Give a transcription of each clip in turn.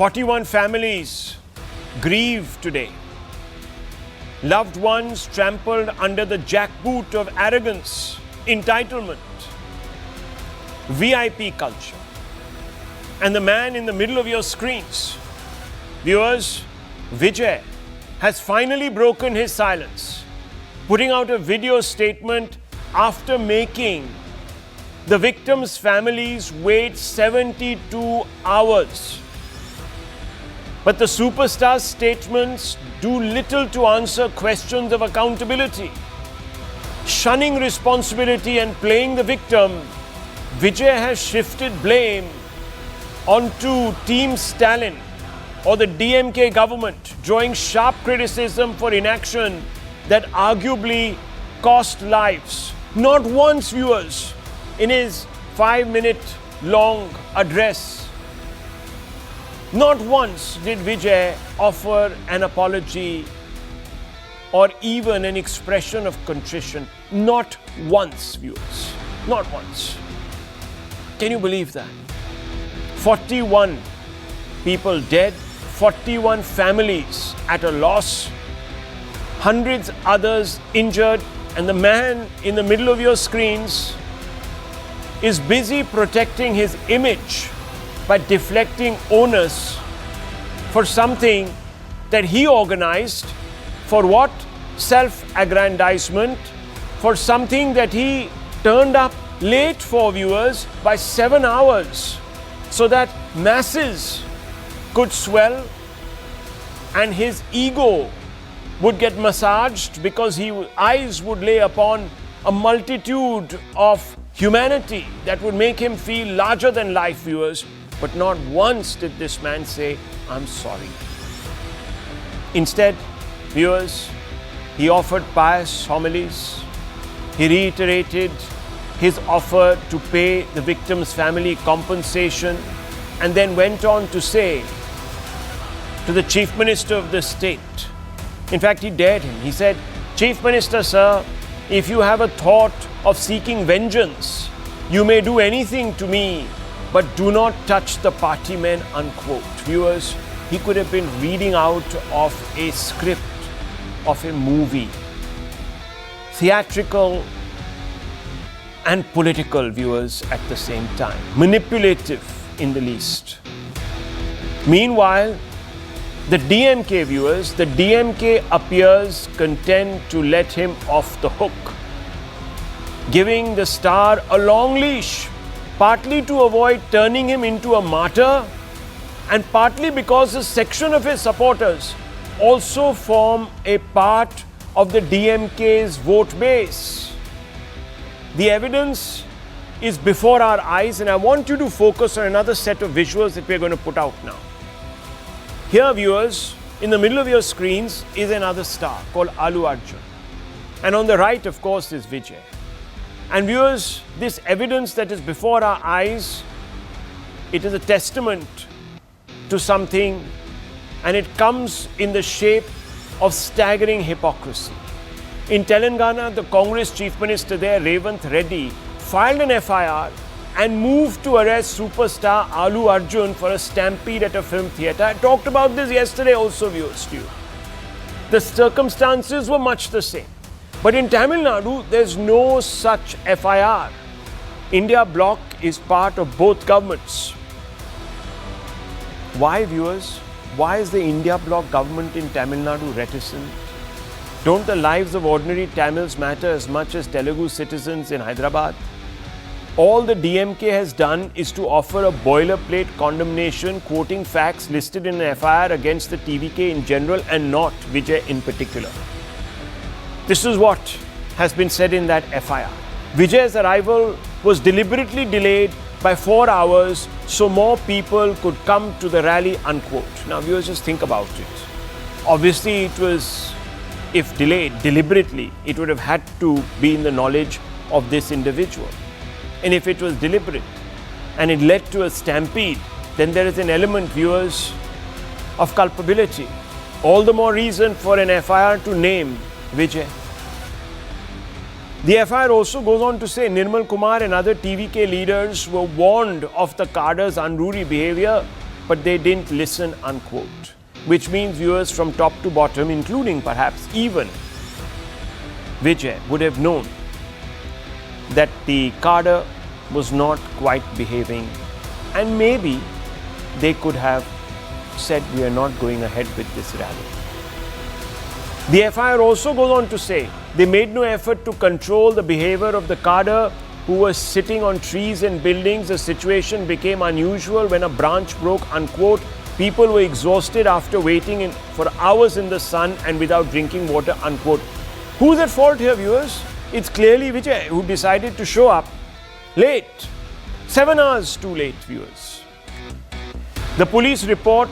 41 families grieve today. Loved ones trampled under the jackboot of arrogance, entitlement, VIP culture. And the man in the middle of your screens, viewers, Vijay, has finally broken his silence, putting out a video statement after making the victims' families wait 72 hours. But the superstar's statements do little to answer questions of accountability. Shunning responsibility and playing the victim, Vijay has shifted blame onto Team Stalin or the DMK government, drawing sharp criticism for inaction that arguably cost lives. Not once, viewers, in his 5-minute long address, not once did Vijay offer an apology or even an expression of contrition. Not once, viewers. Not once. Can you believe that? 41 people dead, 41 families at a loss, hundreds others injured, and the man in the middle of your screens is busy protecting his image by deflecting onus for something that he organized. For what? Self-aggrandizement. For something that he turned up late for, viewers, by 7 hours, so that masses could swell and his ego would get massaged because eyes would lay upon a multitude of humanity that would make him feel larger than life, viewers. But not once did this man say, "I'm sorry." Instead, viewers, he offered pious homilies. He reiterated his offer to pay the victim's family compensation, and then went on to say to the Chief Minister of the state, in fact, he dared him. He said, "Chief Minister, sir, if you have a thought of seeking vengeance, you may do anything to me, but do not touch the party men," unquote. Viewers, he could have been reading out of a script of a movie. Theatrical and political, viewers, at the same time. Manipulative in the least. Meanwhile, the DMK, viewers, the DMK appears content to let him off the hook, giving the star a long leash, partly to avoid turning him into a martyr, and partly because a section of his supporters also form a part of the DMK's vote base. The evidence is before our eyes, and I want you to focus on another set of visuals that we're going to put out now. Here, viewers, in the middle of your screens is another star called Allu Arjun. And on the right, of course, is Vijay. And viewers, this evidence that is before our eyes, it is a testament to something, and it comes in the shape of staggering hypocrisy. In Telangana, the Congress Chief Minister there, Revanth Reddy, filed an FIR and moved to arrest superstar Allu Arjun for a stampede at a film theatre. I talked about this yesterday also, viewers, to you. The circumstances were much the same. But in Tamil Nadu, there's no such FIR. India bloc is part of both governments. Why, viewers? Why is the India bloc government in Tamil Nadu reticent? Don't the lives of ordinary Tamils matter as much as Telugu citizens in Hyderabad? All the DMK has done is to offer a boilerplate condemnation quoting facts listed in an FIR against the TVK in general and not Vijay in particular. This is what has been said in that FIR. Vijay's arrival was deliberately delayed by 4 hours so more people could come to the rally, unquote. Now, viewers, just think about it. Obviously, it was, if delayed deliberately, it would have had to be in the knowledge of this individual. And if it was deliberate and it led to a stampede, then there is an element, viewers, of culpability. All the more reason for an FIR to name Vijay. The FIR also goes on to say Nirmal Kumar and other TVK leaders were warned of the cadre's unruly behavior but they didn't listen, unquote. Which means viewers from top to bottom, including perhaps even Vijay, would have known that the cadre was not quite behaving, and maybe they could have said, we are not going ahead with this rally. The FIR also goes on to say they made no effort to control the behavior of the cadre who was sitting on trees and buildings. The situation became unusual when a branch broke, unquote. People were exhausted after waiting for hours in the sun and without drinking water, unquote. Who's at fault here, viewers? It's clearly Vijay, who decided to show up late. 7 hours too late, viewers. The police report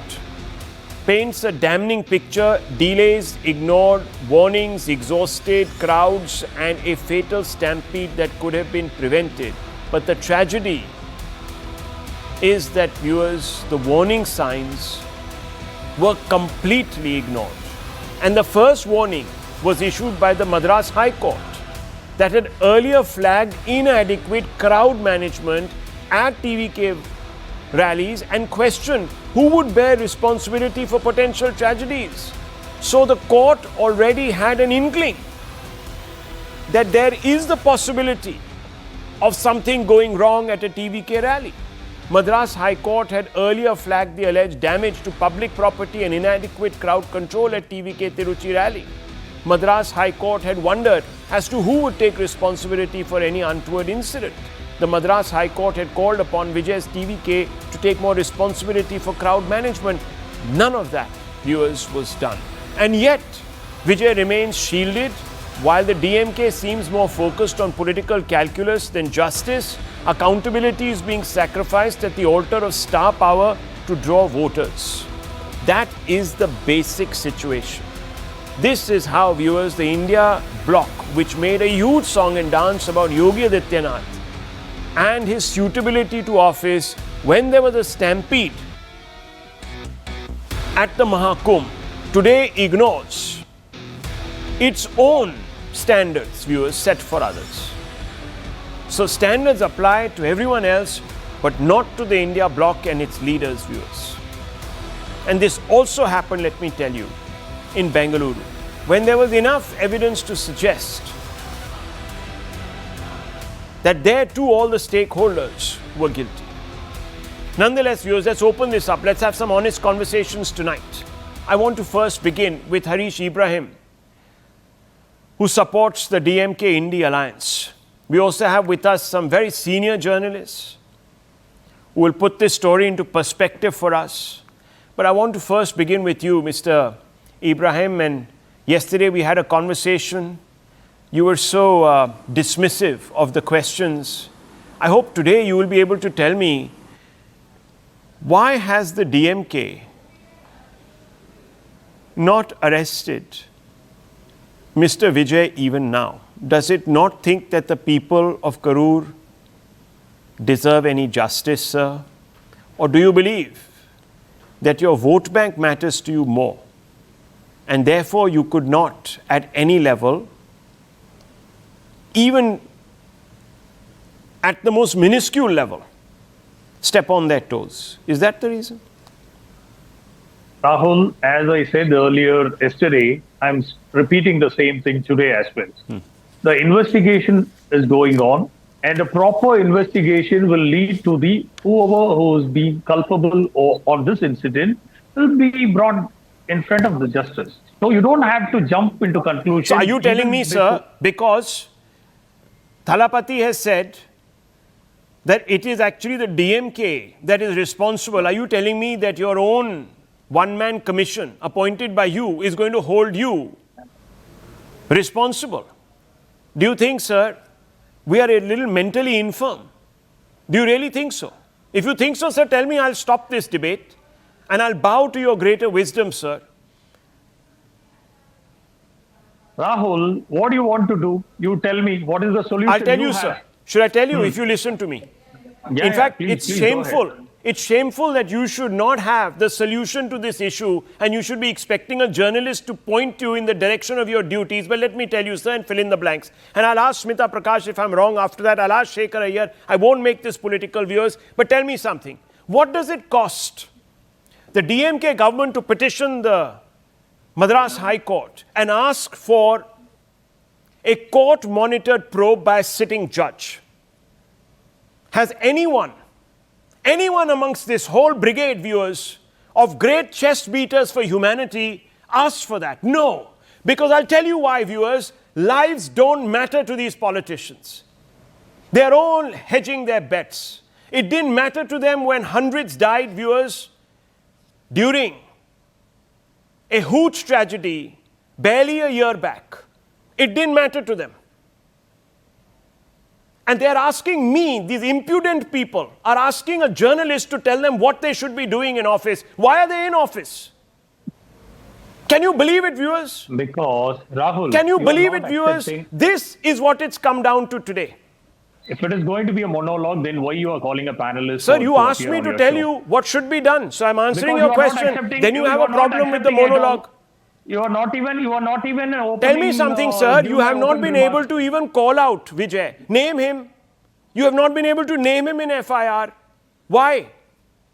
paints a damning picture: delays, ignored, warnings, exhausted crowds, and a fatal stampede that could have been prevented. But the tragedy is that, viewers, the warning signs were completely ignored. And the first warning was issued by the Madras High Court that had earlier flagged inadequate crowd management at TVK rallies and questioned who would bear responsibility for potential tragedies. So the court already had an inkling that there is the possibility of something going wrong at a TVK rally. Madras High Court had earlier flagged the alleged damage to public property and inadequate crowd control at TVK Tiruchi rally. Madras High Court had wondered as to who would take responsibility for any untoward incident. The Madras High Court had called upon Vijay's TVK to take more responsibility for crowd management. None of that, viewers, was done. And yet, Vijay remains shielded. While the DMK seems more focused on political calculus than justice, accountability is being sacrificed at the altar of star power to draw voters. That is the basic situation. This is how, viewers, the India bloc, which made a huge song and dance about Yogi Adityanath and his suitability to office when there was a stampede at the Mahakumbh, today ignores its own standards, viewers, set for others. So standards apply to everyone else, but not to the India bloc and its leaders, viewers. And this also happened, let me tell you, in Bengaluru, when there was enough evidence to suggest that there too all the stakeholders were guilty. Nonetheless, viewers, let's open this up. Let's have some honest conversations tonight. I want to first begin with Harish Ibrahim, who supports the DMK-Indi alliance. We also have with us some very senior journalists who will put this story into perspective for us. But I want to first begin with you, Mr. Ibrahim. And yesterday we had a conversation. You were so dismissive of the questions. I hope today you will be able to tell me, why has the DMK not arrested Mr. Vijay even now? Does it not think that the people of Karur deserve any justice, sir? Or do you believe that your vote bank matters to you more, and therefore you could not at any level, even at the most minuscule level, step on their toes? Is that the reason? Rahul, as I said earlier yesterday, I'm repeating the same thing today as well. The investigation is going on, and a proper investigation will lead to the whoever who is being culpable on this incident will be brought in front of the justice. So you don't have to jump into conclusions. So are you telling me, sir, because Thalapathy has said that it is actually the DMK that is responsible, are you telling me that your own one-man commission appointed by you is going to hold you responsible? Do you think, sir, we are a little mentally infirm? Do you really think so? If you think so, sir, tell me, I'll stop this debate and I'll bow to your greater wisdom, sir. Rahul, what do you want to do? You tell me, what is the solution? I'll tell you, sir. Should I tell you if you listen to me? In fact, please, it's please shameful. It's shameful that you should not have the solution to this issue and you should be expecting a journalist to point you in the direction of your duties. But let me tell you, sir, and fill in the blanks. And I'll ask Smita Prakash if I'm wrong. After that, I'll ask Shekhar Iyer. I won't make this political, viewers. But tell me something. What does it cost the DMK government to petition the Madras High Court and ask for a court-monitored probe by a sitting judge. Has anyone amongst this whole brigade, viewers, of great chest beaters for humanity asked for that? No. Because I'll tell you why, viewers. Lives don't matter to these politicians. They're all hedging their bets. It didn't matter to them when hundreds died, viewers, during a huge tragedy barely a year back. It didn't matter to them. And they're asking me, these impudent people, are asking a journalist to tell them what they should be doing in office. Why are they in office? Can you believe it, viewers? Because, Rahul, can you believe it, viewers? This is what it's come down to today. If it is going to be a monologue, then why you are calling a panelist? Sir, you asked me to tell you what should be done. So I'm answering your question. Then you have a problem with the monologue. You are not even opening. Tell me something, sir. You have not been able to even call out Vijay. Name him. You have not been able to name him in FIR. Why?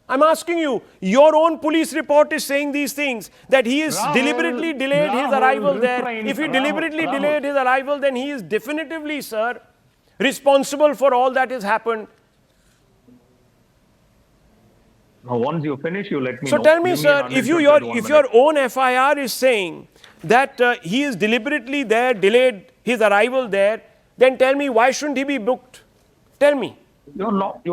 I'm asking you. Your own police report is saying these things, that he is deliberately delayed his arrival there. If he deliberately delayed his arrival, then he is definitively, sir, responsible for all that has happened. Now, once you finish, you let me know. So tell me, sir, if your own FIR is saying that he is deliberately there, delayed his arrival there, then tell me, why shouldn't he be booked? Tell me. You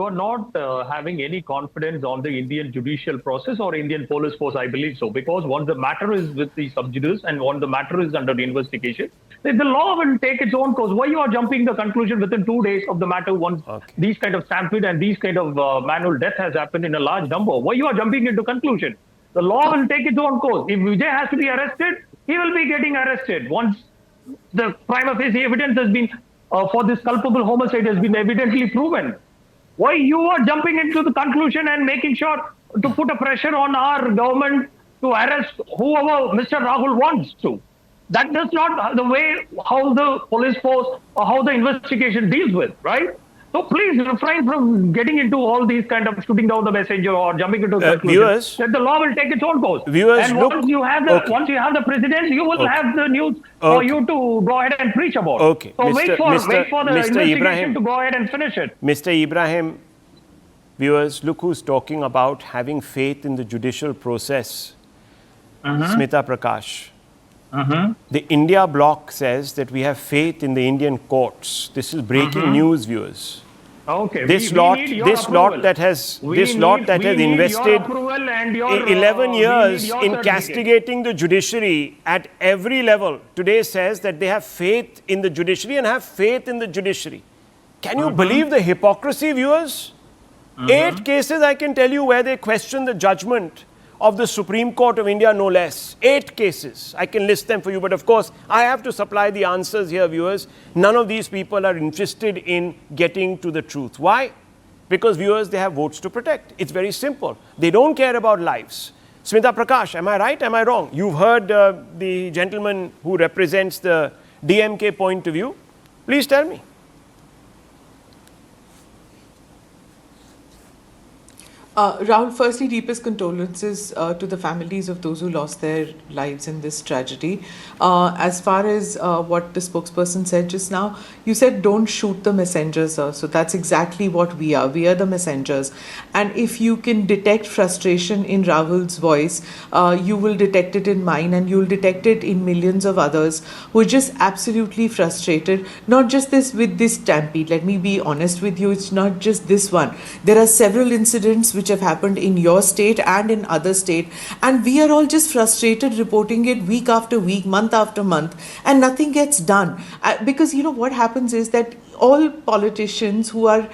are not having any confidence on the Indian judicial process or Indian police force, I believe so. Because once the matter is with the sub judice and once the matter is under the investigation, then the law will take its own course. Why you are jumping the conclusion within 2 days of the matter once these kind of stampede and these kind of manual death has happened in a large number? Why you are jumping into conclusion? The law will take its own course. If Vijay has to be arrested, he will be getting arrested. Once the prima facie evidence has been for this culpable homicide has been evidently proven. Why you are jumping into the conclusion and making sure to put a pressure on our government to arrest whoever Mr. Rahul wants to? That is not the way how the police force or how the investigation deals with, right? So please refrain from getting into all these kind of shooting down the messenger or jumping into conclusions. Viewers, that the law will take its own course. Viewers, and once you have the president, you will have the news for you to go ahead and preach about. Okay. So wait for the investigation Ibrahim, to go ahead and finish it. Mr. Ibrahim, viewers, look who's talking about having faith in the judicial process. Smita Prakash. The India bloc says that we have faith in the Indian courts. This is breaking news, viewers. Okay. This lot that has invested 11 years in castigating the judiciary at every level today says that they have faith in the judiciary and have faith in the judiciary. Can you believe the hypocrisy, viewers? 8 cases I can tell you where they question the judgment of the Supreme Court of India, no less. 8 cases. I can list them for you, but of course, I have to supply the answers here, viewers. None of these people are interested in getting to the truth. Why? Because, viewers, they have votes to protect. It's very simple. They don't care about lives. Smita Prakash, am I right? Am I wrong? You've heard the gentleman who represents the DMK point of view. Please tell me. Rahul, firstly, deepest condolences to the families of those who lost their lives in this tragedy. As far as what the spokesperson said just now, you said don't shoot the messengers, sir. So that's exactly what we are. We are the messengers. And if you can detect frustration in Rahul's voice, you will detect it in mine and you'll detect it in millions of others who are just absolutely frustrated. Not just with this stampede. Let me be honest with you. It's not just this one. There are several incidents which have happened in your state and in other state, and we are all just frustrated reporting it week after week, month after month, and nothing gets done because you know what happens is that all politicians who are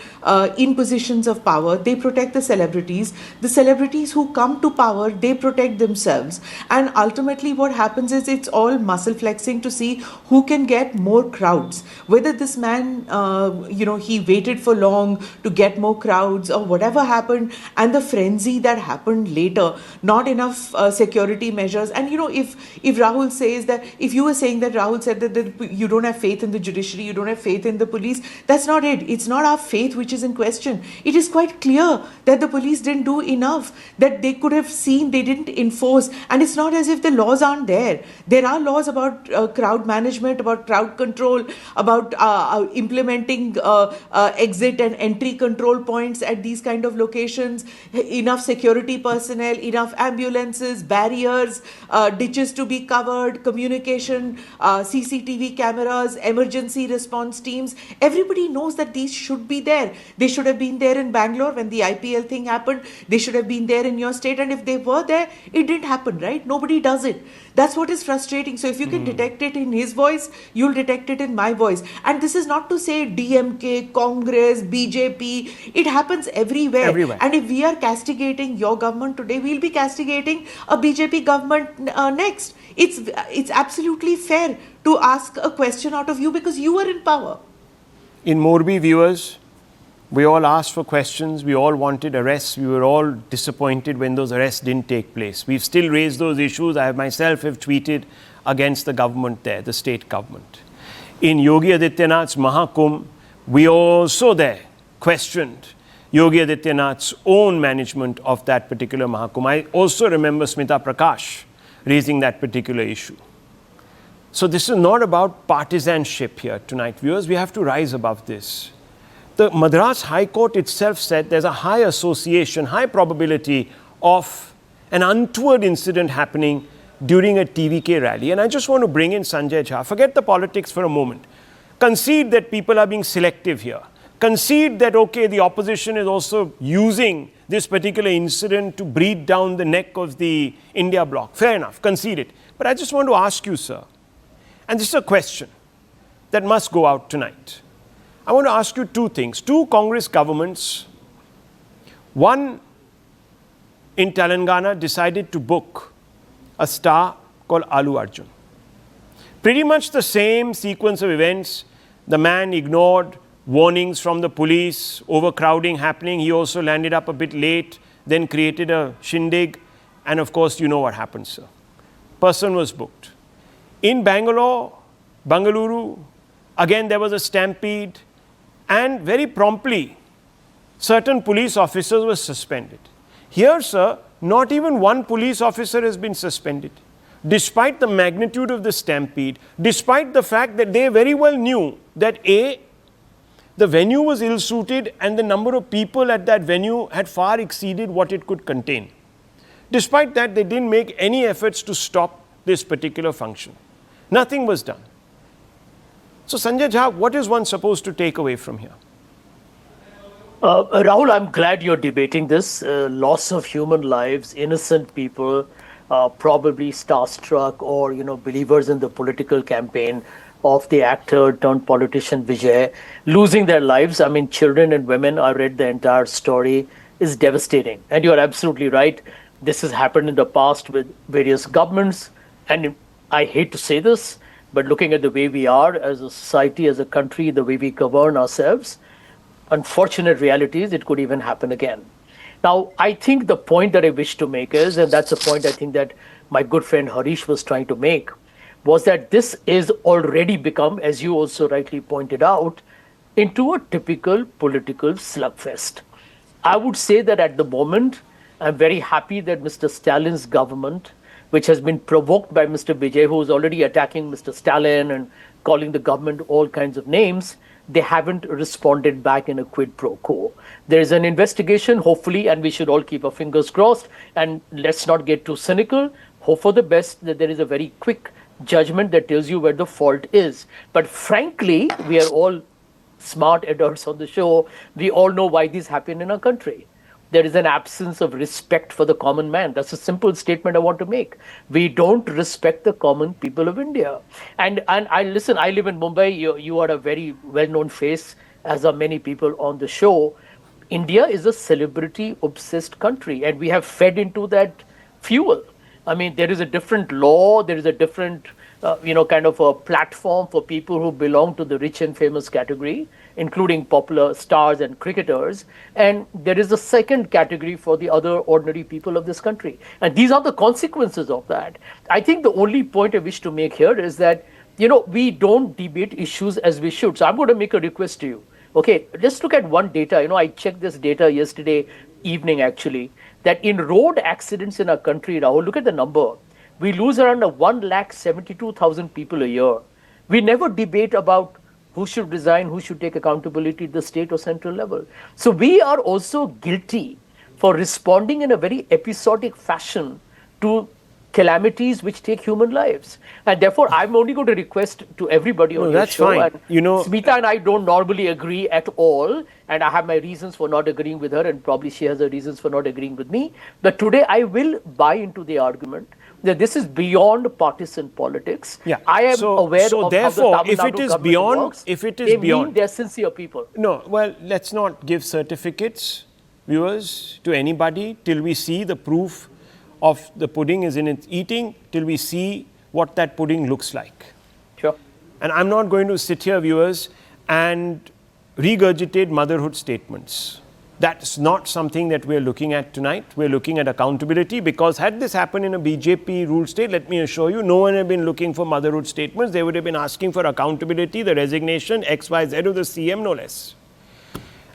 in positions of power, they protect the celebrities who come to power, they protect themselves, and ultimately what happens is it's all muscle flexing to see who can get more crowds. Whether this man he waited for long to get more crowds or whatever happened, and the frenzy that happened later, not enough security measures. And if Rahul says that, if you were saying that Rahul said that you don't have faith in the judiciary, you don't have faith in the police, things. That's not it. It's not our faith which is in question. It is quite clear that the police didn't do enough, that they could have seen, they didn't enforce. And it's not as if the laws aren't there. There are laws about crowd management, about crowd control, about implementing exit and entry control points at these kind of locations, enough security personnel, enough ambulances, barriers, ditches to be covered, communication, CCTV cameras, emergency response teams. Everybody knows that these should be there. They should have been there in Bangalore when the IPL thing happened. They should have been there in your state. And if they were there, it didn't happen, right? Nobody does it. That's what is frustrating. So if you can detect it in his voice, you'll detect it in my voice. And this is not to say DMK, Congress, BJP. It happens everywhere. And if we are castigating your government today, we'll be castigating a BJP government next. It's absolutely fair to ask a question out of you because you are in power. In Morbi, viewers, we all asked for questions. We all wanted arrests. We were all disappointed when those arrests didn't take place. We've still raised those issues. I myself have tweeted against the government there, the state government. In Yogi Adityanath's Mahakumbh, we also there questioned Yogi Adityanath's own management of that particular Mahakumbh. I also remember Smita Prakash raising that particular issue. So this is not about partisanship here tonight, viewers. We have to rise above this. The Madras High Court itself said there's a high association, high probability of an untoward incident happening during a TVK rally. And I just want to bring in Sanjay Jha. Forget the politics for a moment. Concede that people are being selective here. Concede that, okay, the opposition is also using this particular incident to breathe down the neck of the India bloc. Fair enough, concede it. But I just want to ask you, sir, and this is a question that must go out tonight. I want to ask you two things. Two Congress governments, one in Telangana decided to book a star called Alu Arjun. Pretty much the same sequence of events. The man ignored warnings from the police, overcrowding happening. He also landed up a bit late, then created a shindig. And of course, you know what happened, sir. Person was booked. In Bangalore, again, there was a stampede. And very promptly, certain police officers were suspended. Here, sir, not even one police officer has been suspended. Despite the magnitude of the stampede, despite the fact that they very well knew that A, the venue was ill-suited and the number of people at that venue had far exceeded what it could contain. Despite that, they didn't make any efforts to stop this particular function. Nothing was done. So Sanjay Jha, what is one supposed to take away from here? Rahul, I'm glad you're debating this. Loss of human lives, innocent people, probably starstruck or, believers in the political campaign of the actor turned politician Vijay, losing their lives. I mean, children and women, I read the entire story, is devastating. And you're absolutely right. This has happened in the past with various governments. And I hate to say this, but looking at the way we are as a society, as a country, the way we govern ourselves, unfortunate realities, it could even happen again. Now, I think the point that I wish to make is, and that's a point I think that my good friend Harish was trying to make, was that this is already become, as you also rightly pointed out, into a typical political slugfest. I would say that at the moment, I'm very happy that Mr. Stalin's government, which has been provoked by Mr. Vijay, who is already attacking Mr. Stalin and calling the government all kinds of names, they haven't responded back in a quid pro quo. There is an investigation, hopefully, and we should all keep our fingers crossed, and let's not get too cynical. Hope for the best that there is a very quick judgment that tells you where the fault is. But frankly, we are all smart adults on the show. We all know why this happened in our country. There is an absence of respect for the common man. That's a simple statement I want to make. We don't respect the common people of India. And I listen, I live in Mumbai. You are a very well-known face, as are many people on the show. India is a celebrity-obsessed country, and we have fed into that fuel. I mean, there is a different law, there is a different, kind of a platform for people who belong to the rich and famous category, including popular stars and cricketers. And there is a second category for the other ordinary people of this country. And these are the consequences of that. I think the only point I wish to make here is that we don't debate issues as we should. So I'm going to make a request to you. Okay, just look at one data. I checked this data yesterday evening, actually, that in road accidents in our country, Rahul, look at the number. We lose around 172,000 people a year. We never debate about who should resign, who should take accountability at the state or central level. So we are also guilty for responding in a very episodic fashion to calamities which take human lives. And therefore, I'm only going to request to everybody on your show. Fine. And Smita and I don't normally agree at all. And I have my reasons for not agreeing with her, and probably she has her reasons for not agreeing with me. But today, I will buy into the argument that this is beyond partisan politics. Yeah. I am aware of therefore, how the Tamil Nadu works. If it is beyond, they're sincere people. No, well, let's not give certificates, viewers, to anybody till we see the proof of the pudding is in its eating, till we see what that pudding looks like. Sure. And I'm not going to sit here, viewers, and regurgitate motherhood statements. That's not something that we're looking at tonight. We're looking at accountability, because had this happened in a BJP ruled state, let me assure you, no one had been looking for motherhood statements. They would have been asking for accountability, the resignation, XYZ of the CM, no less.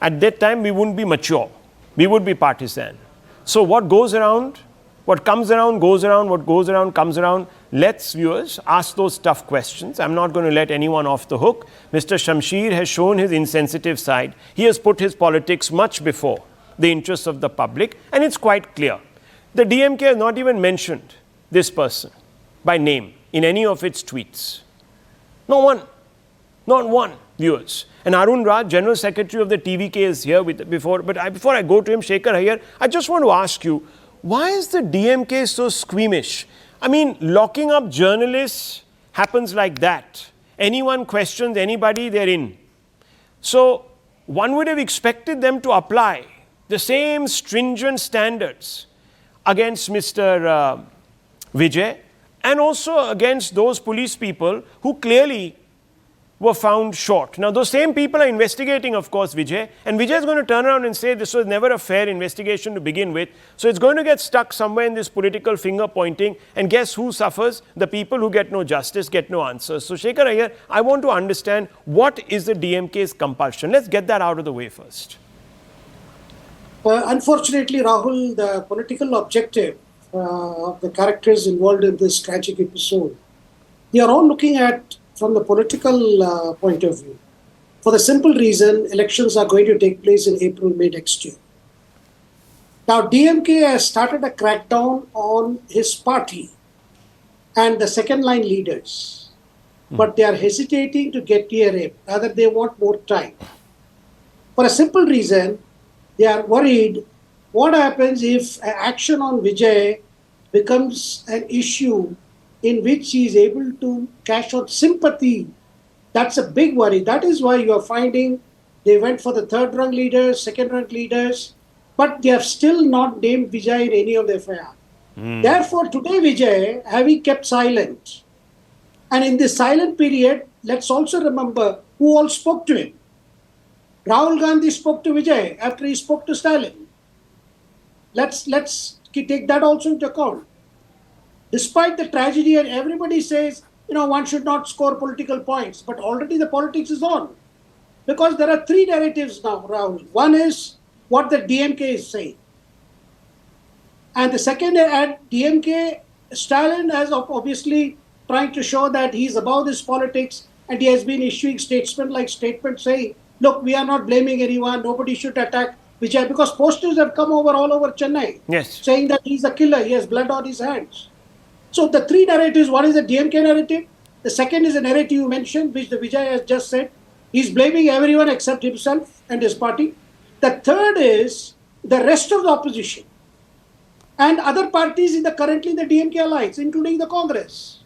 At that time, we wouldn't be mature. We would be partisan. So what goes around, what comes around goes around, what goes around comes around. Let's, viewers, ask those tough questions. I'm not going to let anyone off the hook. Mr. Shamsher has shown his insensitive side. He has put his politics much before the interests of the public, and it's quite clear. The DMK has not even mentioned this person by name in any of its tweets. Not one. Not one, viewers. And Arun Raj, General Secretary of the TVK, is here before I go to him, Shekhar Iyer, I just want to ask you, why is the DMK so squeamish? I mean, locking up journalists happens like that. Anyone questions anybody, they're in. So one would have expected them to apply the same stringent standards against Mr. Vijay, and also against those police people who clearly were found short. Now, those same people are investigating, of course, Vijay, and Vijay is going to turn around and say this was never a fair investigation to begin with. So it's going to get stuck somewhere in this political finger pointing, and guess who suffers? The people who get no justice, get no answers. So Shekhar Iyer, I want to understand, what is the DMK's compulsion? Let's get that out of the way first. Unfortunately, Rahul, the political objective of the characters involved in this tragic episode, they are all looking at from the political point of view. For the simple reason, elections are going to take place in April, May next year. Now, DMK has started a crackdown on his party and the second line leaders, but they are hesitating to get near him. Rather, they want more time. For a simple reason, they are worried what happens if action on Vijay becomes an issue in which he is able to cash out sympathy. That's a big worry. That is why you are finding they went for the third rung leaders, second rung leaders, but they have still not named Vijay in any of the FIR. Therefore, today Vijay, having kept silent, and in this silent period, let's also remember who all spoke to him. Rahul Gandhi spoke to Vijay after he spoke to Stalin. Let's take that also into account. Despite the tragedy, and everybody says, one should not score political points, but already the politics is on. Because there are three narratives now, Rahul. One is what the DMK is saying. And the second, at DMK, Stalin has obviously trying to show that he's above this politics, and he has been issuing statements saying, look, we are not blaming anyone, nobody should attack Vijay, because posters have come over all over Chennai, saying that he's a killer, he has blood on his hands. So the three narratives, one is the DMK narrative, the second is the narrative you mentioned, which the Vijay has just said. He's blaming everyone except himself and his party. The third is the rest of the opposition and other parties currently in the DMK alliance, including the Congress.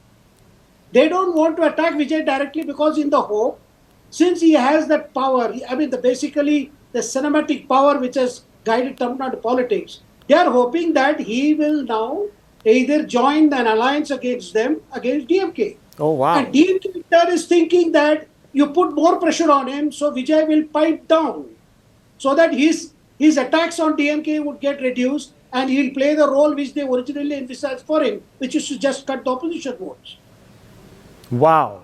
They don't want to attack Vijay directly because in the hope, since he has that power, basically the cinematic power which has guided Tamil Nadu politics, they are hoping that he will now either join an alliance against them, against DMK. Oh, wow. And DMK is thinking that you put more pressure on him, so Vijay will pipe down, so that his attacks on DMK would get reduced, and he will play the role which they originally envisaged for him, which is to just cut the opposition votes. Wow.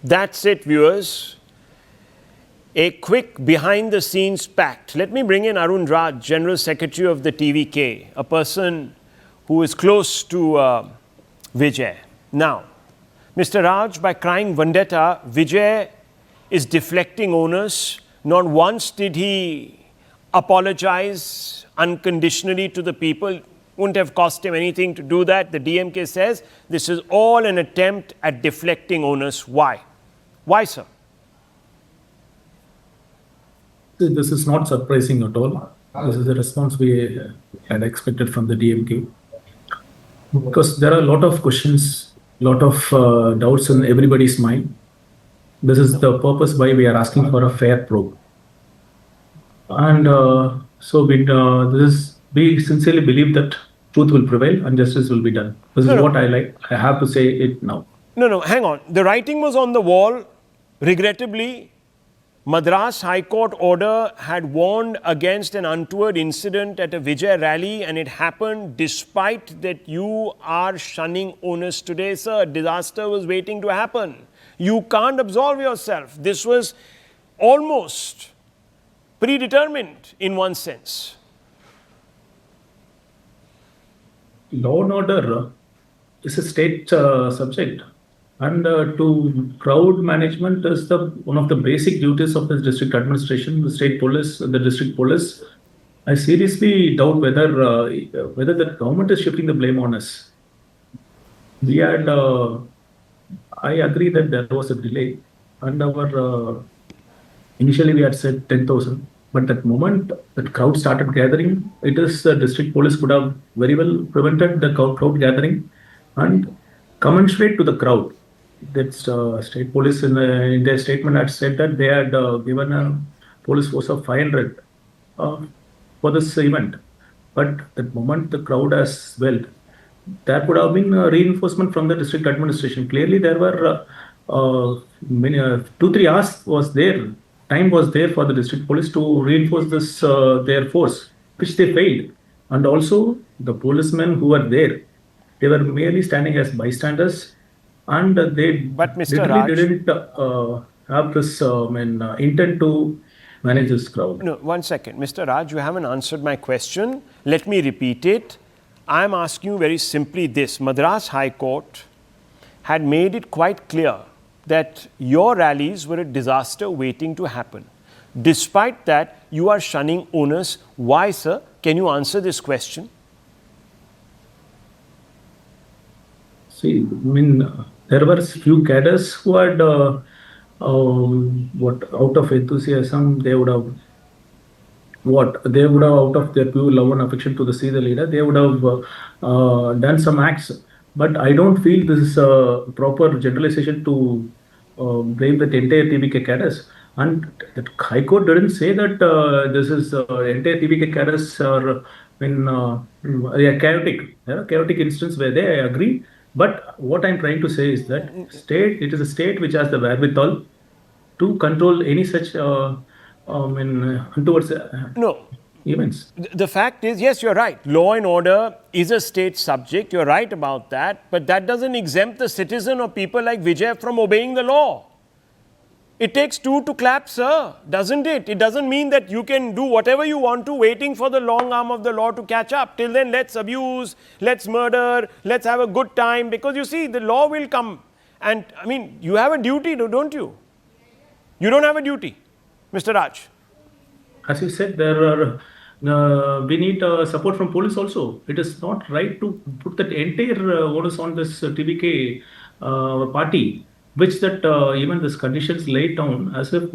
That's it, viewers. A quick behind-the-scenes pact. Let me bring in Arun Raj, General Secretary of the TVK, a person who is close to Vijay. Now, Mr. Raj, by crying vendetta, Vijay is deflecting onus. Not once did he apologize unconditionally to the people. Wouldn't have cost him anything to do that. The DMK says this is all an attempt at deflecting onus. Why? Why, sir? This is not surprising at all. This is the response we had expected from the DMK. Because there are a lot of questions, lot of doubts in everybody's mind. This is the purpose why we are asking for a fair probe. And we sincerely believe that truth will prevail and justice will be done. This is what I like. I have to say it now. No, hang on. The writing was on the wall. Regrettably, Madras High Court order had warned against an untoward incident at a Vijay rally, and it happened despite that you are shunning onus today, sir. A disaster was waiting to happen. You can't absolve yourself. This was almost predetermined in one sense. Law and order is a state subject. And to crowd management is one of the basic duties of the district administration, the state police, the district police. I seriously doubt whether the government is shifting the blame on us. We had, I agree that there was a delay, and initially we had said 10,000, but at the moment that crowd started gathering, it is the district police could have very well prevented the crowd gathering, and commensurate to the crowd. That state police in their statement had said that they had given a police force of 500 for this event. But at the moment the crowd has swelled, there could have been reinforcement from the district administration. Clearly there were 2-3 hours was there. Time was there for the district police to reinforce this their force, which they failed. And also the policemen who were there, they were merely standing as bystanders. And they didn't have this intent to manage this crowd. No, one second. Mr. Raj, you haven't answered my question. Let me repeat it. I'm asking you very simply this. Madras High Court had made it quite clear that your rallies were a disaster waiting to happen. Despite that, you are shunning onus. Why, sir? Can you answer this question? See, there were few cadres who had, out of enthusiasm, they would have, out of their pure love and affection to see the leader, they would have done some acts. But I don't feel this is a proper generalization to blame the entire TVK cadres. And the High Court didn't say that this is entire TVK cadres are chaotic instance where they agree. But what I'm trying to say is that it is a state which has the wherewithal to control any such towards events. The fact is, yes, you're right. Law and order is a state subject. You're right about that. But that doesn't exempt the citizen or people like Vijay from obeying the law. It takes two to clap, sir, doesn't it? It doesn't mean that you can do whatever you want to, waiting for the long arm of the law to catch up. Till then, let's abuse, let's murder, let's have a good time. Because you see, the law will come. And, I mean, you have a duty, don't you? You don't have a duty, Mr. Raj. As you said, we need support from police also. It is not right to put that entire onus on this TVK party, which that even this conditions laid down as if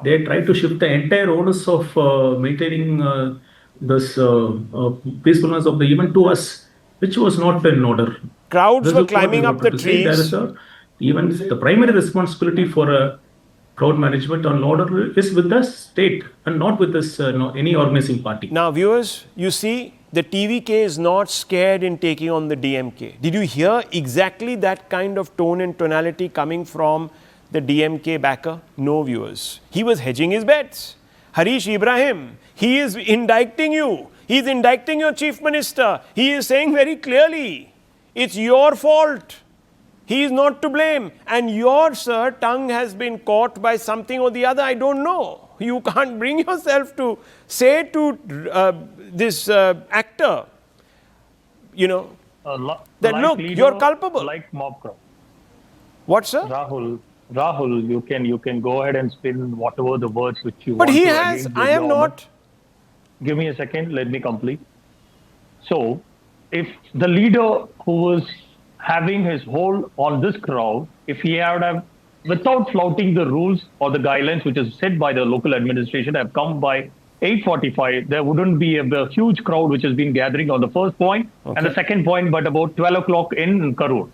they try to shift the entire onus of maintaining this peacefulness of the event to us, which was not in order. Crowds were climbing up the trees. Even the primary responsibility for crowd management on order is with the state and not with this any organizing party. Now, viewers, you see, the TVK is not scared in taking on the DMK. Did you hear exactly that kind of tone and tonality coming from the DMK backer? No, viewers. He was hedging his bets. Harish Ibrahim, he is indicting you. He is indicting your chief minister. He is saying very clearly, it's your fault. He is not to blame. And your, sir, tongue has been caught by something or the other. I don't know. You can't bring yourself to say to this actor, you know, that like look, leader, you're culpable. Like mob crowd. What, sir? Rahul, you can go ahead and spin whatever the words which you But want he to has, against the I am government. not. Give me a second, let me complete. So, if the leader who was having his hold on this crowd, if he had have, without flouting the rules or the guidelines which is set by the local administration, have come by 8:45, there wouldn't be a huge crowd which has been gathering on the first point and the second point, but about 12 o'clock in Karur.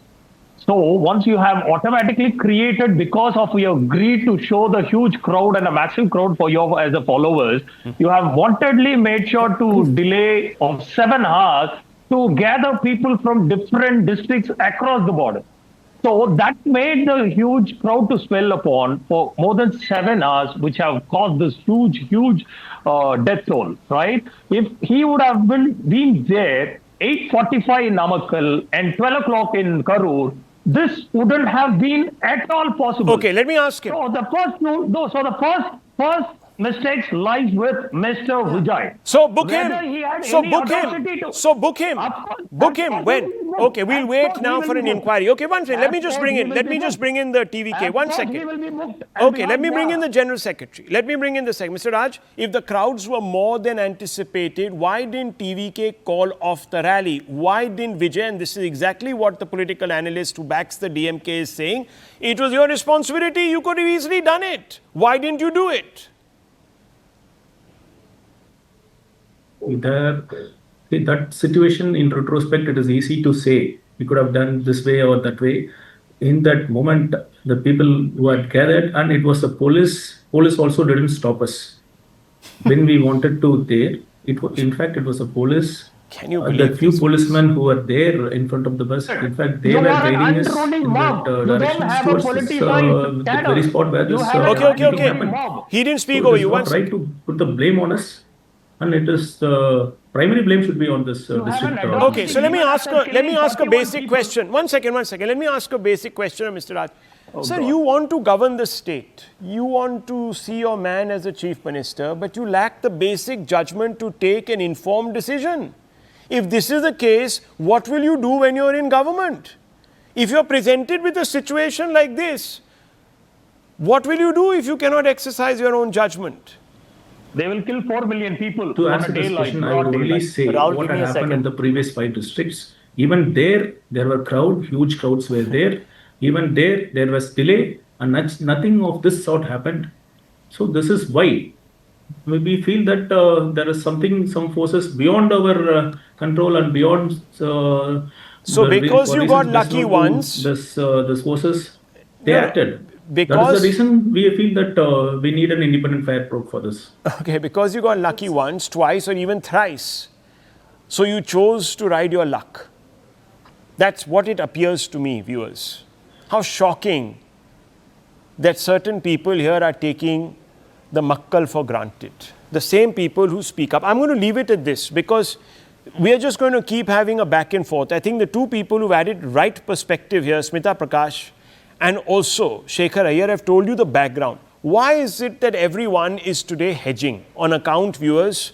So once you have automatically created, because of your greed to show the huge crowd and a massive crowd for your as a followers, you have wantedly made sure to delay of 7 hours to gather people from different districts across the border. So that made the huge crowd to swell upon for more than 7 hours, which have caused this huge death toll, right? If he would have been there 8:45 in Namakkal and 12 o'clock in Karur, this wouldn't have been at all possible. Okay, let me ask him. So the first mistakes lies with Mr. Vijay. So book Whether him. he had So any book audacity him. to- So book him. Of course, Book of him. course When? he will be booked. Okay, we'll Of wait course now he for will an be booked. inquiry. Okay, one second. Let me Of just course bring he in. will Let be me just booked. bring in the TVK. Of One course he second. will be booked. Okay, let me Right bring now. in the general secretary. Let me bring in the secretary. Mr. Raj, if the crowds were more than anticipated, why didn't TVK call off the rally? Why didn't Vijay, and this is exactly what the political analyst who backs the DMK is saying, it was your responsibility, you could have easily done it. Why didn't you do it? That situation, in retrospect, it is easy to say we could have done this way or that way. In that moment, the people who had gathered, and it was the police also didn't stop us when we wanted to there. In fact, it was the police. Can you The believe few this? policemen who were there in front of the bus, in fact, they You were are an guiding us unruly in mob. that You don't direction have a towards this, politicized the very channel. spot where You this have an Okay. meeting happened. mob. He didn't speak So over it is you. One not right second. to put the blame on us, and it is the primary blame should be on this You district. haven't adopted Okay, so let me Even ask after killing a 41 basic people. question. One second. Let me ask a basic question, Mr. Raj. Sir, you want to govern the state. You want to see your man as a chief minister, but you lack the basic judgment to take an informed decision. If this is the case, what will you do when you're in government? If you're presented with a situation like this, what will you do if you cannot exercise your own judgment? They will kill 4 million people To on a answer this daylight, question, I would broad only daylight. say Rahul, what give me had a happened in second. the previous 5 districts. Even there were huge crowds were there. Even there was delay, and nothing of this sort happened. So this is why we feel that there is some forces beyond our control and beyond. So because you got lucky once, this forces they No, acted. That because- is the reason we feel that we need an independent fair probe for this. okay, because you got lucky once, twice, or even thrice, so you chose to ride your luck. That's what it appears to me, viewers. How shocking that certain people here are taking the makkal for granted. The same people who speak up. I'm going to leave it at this because we are just going to keep having a back and forth. I think the two people who've added right perspective here, Smita Prakash and also Shekhar Iyer, have told you the background. Why is it that everyone is today hedging on account, viewers,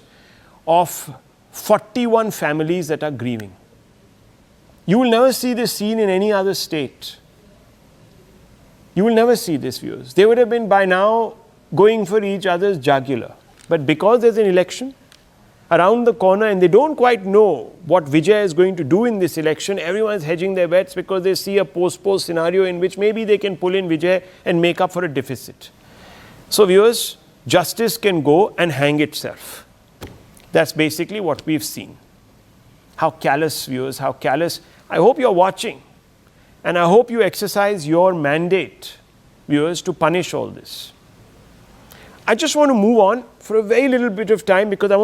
of 41 families that are grieving? You will never see this scene in any other state. You will never see this, viewers. They would have been by now going for each other's jugular. But because there's an election around the corner and they don't quite know what Vijay is going to do in this election, everyone's hedging their bets because they see a post-post scenario in which maybe they can pull in Vijay and make up for a deficit. So, viewers, justice can go and hang itself. That's basically what we've seen. How callous, viewers, how callous. I hope you're watching. And I hope you exercise your mandate, viewers, to punish all this. I just want to move on for a very little bit of time because I want to